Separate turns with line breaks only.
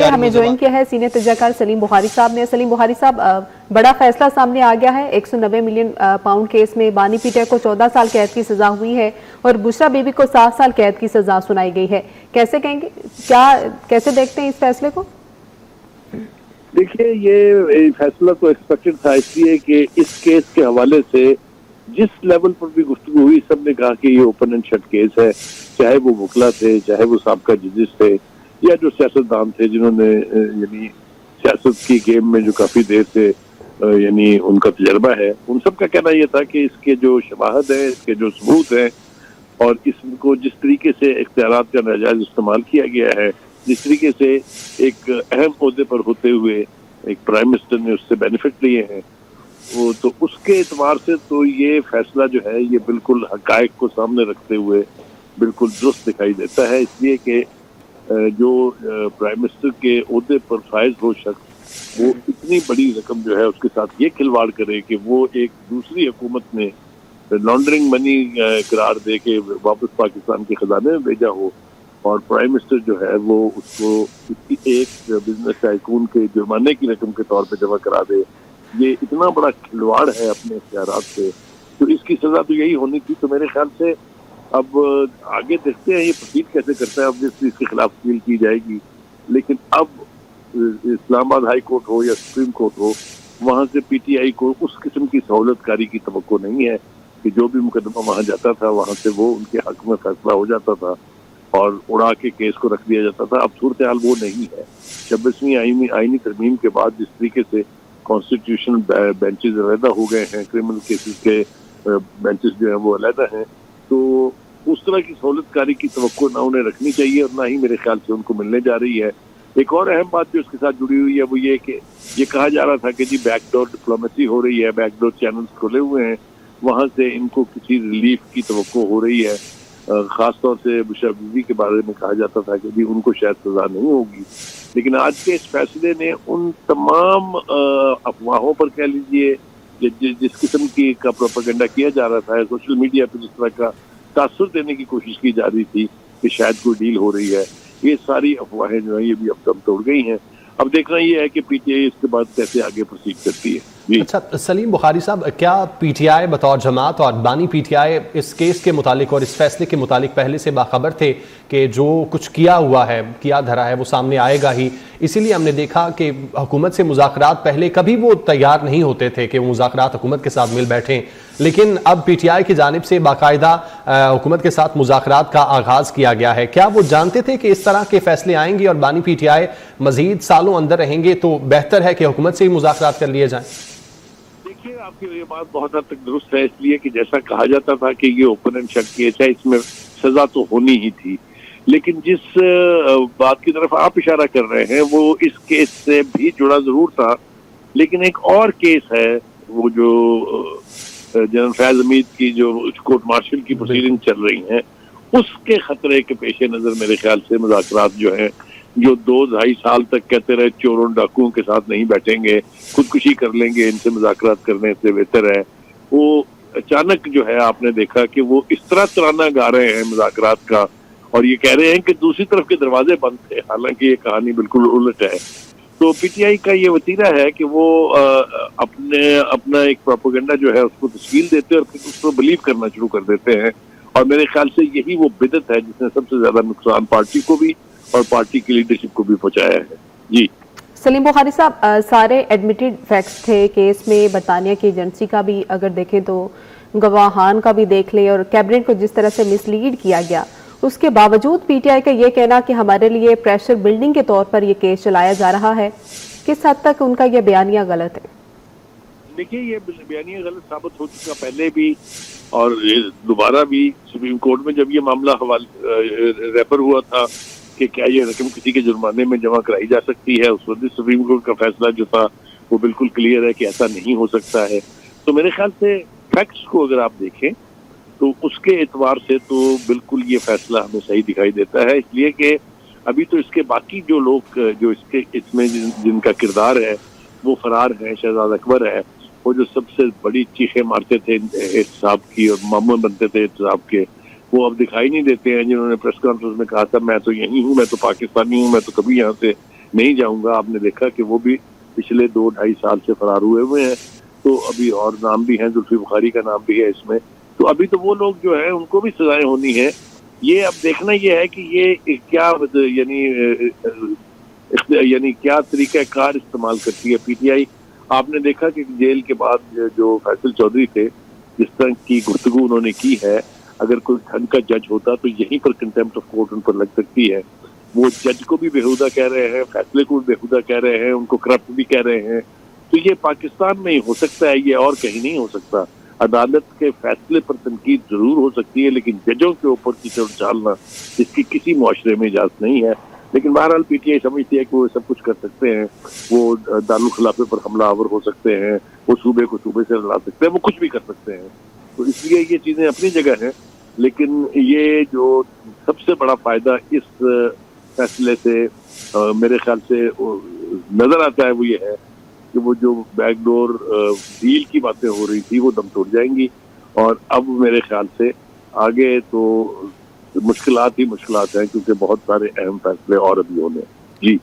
लिए हमें ज्वाइन किया है सीनियर तज्जाकार सलीम बुखारी साहब ने। सलीम बुखारी साहब, बड़ा फैसला सामने आ गया है। 190 मिलियन पाउंड केस में बानी पीटीआई को 14 साल कैद की सजा हुई है और बुशरा बीबी को 7 साल कैद की सजा सुनाई गई है। कैसे कहेंगे, कैसे देखते हैं इस फैसले को?
देखिए, ये फैसला तो एक्सपेक्टेड था, इसलिए कि इस केस के हवाले से जिस लेवल पर भी गुफ्तगू हुई, सबने कहा कि ये ओपन एंड शट केस है। चाहे वो वकला थे, चाहे वो साबका जजेस थे, या जो सियासतदान थे जिन्होंने यानी सियासत की गेम में जो काफी देर से यानी उनका तजर्बा है, उन सब का कहना यह था कि इसके जो शवाहद है, इसके जो सबूत है, और इसको जिस तरीके से इख्तियारात का नाजायज इस्तेमाल किया गया है, जिस तरीके से एक अहम ओहदे पर होते हुए एक प्राइम मिनिस्टर ने उससे बेनिफिट लिए हैं, वो तो उसके एतबार से तो ये फैसला जो है ये बिल्कुल हकायक को सामने रखते हुए बिल्कुल दुरुस्त दिखाई देता है। इसलिए कि जो प्राइम मिनिस्टर के ओहदे पर फायज हो शख्स, वो इतनी बड़ी रकम जो है उसके साथ ये खिलवाड़ करे कि वो एक दूसरी हुकूमत ने लॉन्ड्रिंग मनी करार दे के वापस पाकिस्तान के खजाने में भेजा हो, और प्राइम मिनिस्टर जो है वो उसको एक बिजनेस टाइकून के जुर्माने की रकम के तौर पे जमा करा दे, ये इतना बड़ा खिलवाड़ है अपने इख्तियारात से। तो इसकी सजा तो यही होनी थी। तो मेरे ख्याल से अब आगे देखते हैं ये प्रोसीड कैसे करता है। अब जिस इसके खिलाफ अपील की जाएगी, लेकिन अब इस्लामाबाद हाई कोर्ट हो या सुप्रीम कोर्ट हो, वहां से पीटीआई को उस किस्म की सहूलतकारी की तवक्को नहीं है कि जो भी मुकदमा वहां जाता था वहां से वो उनके हक में फैसला हो जाता था और उड़ा के केस को रख दिया जाता था। अब सूरत हाल वो नहीं है। 26वीं आईनी तरमीम के बाद जिस तरीके से कॉन्स्टिट्यूशनल बेंचेस अलहदा हो गए हैं, क्रिमिनल केसेस के बेंचेस जो है वो अलहदा हैं, तो उस तरह की सहूलतकारी की तवक्को ना उन्हें रखनी चाहिए और ना ही मेरे ख्याल से उनको मिलने जा रही है। एक और अहम बात जो इसके साथ जुड़ी हुई है वो ये कि ये कहा जा रहा था कि जी बैकडोर डिप्लोमेसी हो रही है, बैकडोर चैनल्स खुले हुए हैं, वहां से इनको किसी रिलीफ की तवक्को हो रही है। खासतौर से बुशरा बीबी के बारे में कहा जाता था कि जी उनको शायद सजा नहीं होगी, लेकिन आज के इस फैसले ने उन तमाम अफवाहों पर कह लीजिए जिस किस्म की का प्रोपेगेंडा किया जा रहा था, सोशल मीडिया पर जिस तरह का तासुर देने की कोशिश की जा रही थी कि शायद कोई डील हो रही है, ये सारी अफवाहें जो है ये भी अब दम तोड़ गई हैं। अब देखना ये है कि पीटीआई इसके बाद कैसे आगे प्रोसीड करती है।
अच्छा सलीम बुखारी साहब, क्या पीटीआई बतौर जमात और बानी पीटीआई इस केस के मुतालिक और इस फैसले के मुतालिक पहले से बाखबर थे कि जो कुछ किया हुआ है, किया धरा है, वो सामने आएगा ही? इसीलिए हमने देखा कि हुकूमत से मुज़ाकरात पहले कभी वो तैयार नहीं होते थे कि वो मुज़ाकरात हुकूमत के साथ मिल बैठें, लेकिन अब पीटीआई की जानिब से बाकायदा हुकूमत के साथ मुज़ाकरात का आगाज़ किया गया है। क्या वो जानते थे कि इस तरह के फैसले आएंगे और बानी पीटीआई मजीद सालों अंदर रहेंगे, तो बेहतर है कि हुकूमत से ही मुज़ाकरात कर लिए जाएं?
देखिए, आपकी ये बात बहुत हद तक दुरुस्त है, इसलिए कि जैसा कहा जाता था कि ये ओपन एंड शट केस है, इसमें सजा तो होनी ही थी, लेकिन जिस बात की तरफ आप इशारा कर रहे हैं वो इस केस से भी जुड़ा जरूर था। लेकिन एक और केस है, वो जो जनरल फैज हमीद की जो कोर्ट मार्शल की प्रोसीडिंग चल रही हैं, उसके खतरे के पेश नजर मेरे ख्याल से मुज़ाकरात जो है, जो 2-2.5 साल तक कहते रहे चोरों डाकुओं के साथ नहीं बैठेंगे, खुदकुशी कर लेंगे, इनसे मुज़ाकरात करने से बेहतर है, वो अचानक जो है आपने देखा कि वो इस तरह तराना गा रहे हैं मुज़ाकरात का और ये कह रहे हैं कि दूसरी तरफ के दरवाजे बंद थे, हालांकि ये कहानी बिल्कुल उलट है। तो पीटीआई का ये वतीरा है कि वो अपना एक प्रोपेगेंडा जो है उसको तश्कील देते हैं और फिर उसको बिलीव करना शुरू कर देते हैं, और मेरे ख्याल से यही वो बिदत है जिसने सबसे ज्यादा नुकसान पार्टी को भी और पार्टी की लीडरशिप को भी पहुंचाया है। जी
सलीम बुखारी साहब, सारे एडमिटेड फैक्ट्स थे केस में। बरतानिया की एजेंसी का भी अगर देखें तो गवाहान का भी देख ले, और कैबिनेट को जिस तरह से मिसलीड किया गया, उसके बावजूद पीटीआई का ये कहना कि हमारे लिए प्रेशर बिल्डिंग के तौर पर ये केस चलाया जा रहा है, किस हद तक उनका ये बयानिया गलत है?
देखिए, ये बयानिया गलत साबित हो चुका पहले भी और दोबारा भी। सुप्रीम कोर्ट में जब ये मामला रेफर हुआ था कि क्या ये रकम किसी के जुर्माने में जमा कराई जा सकती है, उस वक्त सुप्रीम कोर्ट का फैसला जो था वो बिल्कुल क्लियर है कि ऐसा नहीं हो सकता है। तो मेरे ख्याल से फैक्ट्स को अगर आप देखें तो उसके एतबार से तो बिल्कुल ये फैसला हमें सही दिखाई देता है, इसलिए कि अभी तो इसके बाकी जो लोग जो इसमें जिनका किरदार है वो फरार है। शहजाद अकबर है, वो जो सबसे बड़ी चीखें मारते थे एहतसाब की और मामून बनते थे एहतसाब के, वो अब दिखाई नहीं देते हैं। जिन्होंने प्रेस कॉन्फ्रेंस में कहा था मैं तो यही हूँ, मैं तो पाकिस्तानी हूँ, मैं तो कभी यहाँ से नहीं जाऊंगा। आपने देखा कि वो भी पिछले 2-2.5 साल से फरार हुए हैं, तो अभी और नाम भी हैं, जुल्फी बुखारी का नाम भी है इसमें। तो अभी तो वो लोग जो है उनको भी सजाएं होनी है। ये अब देखना ये है कि ये क्या यानी क्या तरीका कार इस्तेमाल करती है पीटीआई। आपने देखा कि जेल के बाद जो फैसल चौधरी थे, जिस तरह की गुफ्तगू उन्होंने की है, अगर कोई ढंग का जज होता तो यहीं पर कंटेम्प्ट ऑफ कोर्ट उन पर लग सकती है। वो जज को भी बेहुदा कह रहे हैं, फैसले को भी बेहुदा कह रहे हैं, उनको करप्ट भी कह रहे हैं। तो ये पाकिस्तान में ही हो सकता है, ये और कहीं नहीं हो सकता। अदालत के फैसले पर तनकीद जरूर हो सकती है, लेकिन जजों के ऊपर कीचड़ उछालना इसकी किसी मुआशरे में इजाजत नहीं है। लेकिन बहरहाल पीटीआई समझती है कि वो सब कुछ कर सकते हैं, वो दारुल खिलाफे पर हमलावर हो सकते हैं, वो सूबे को सूबे से लड़ा सकते हैं, वो कुछ भी कर सकते हैं। तो इसलिए ये चीजें अपनी जगह हैं, लेकिन ये जो सबसे बड़ा फायदा इस फैसले से मेरे ख्याल से नजर आता है वो ये है कि वो जो बैकडोर डील की बातें हो रही थी वो दम तोड़ जाएंगी, और अब मेरे ख्याल से आगे तो मुश्किलात ही मुश्किलात हैं, क्योंकि बहुत सारे अहम फैसले और अभी होने हैं। जी।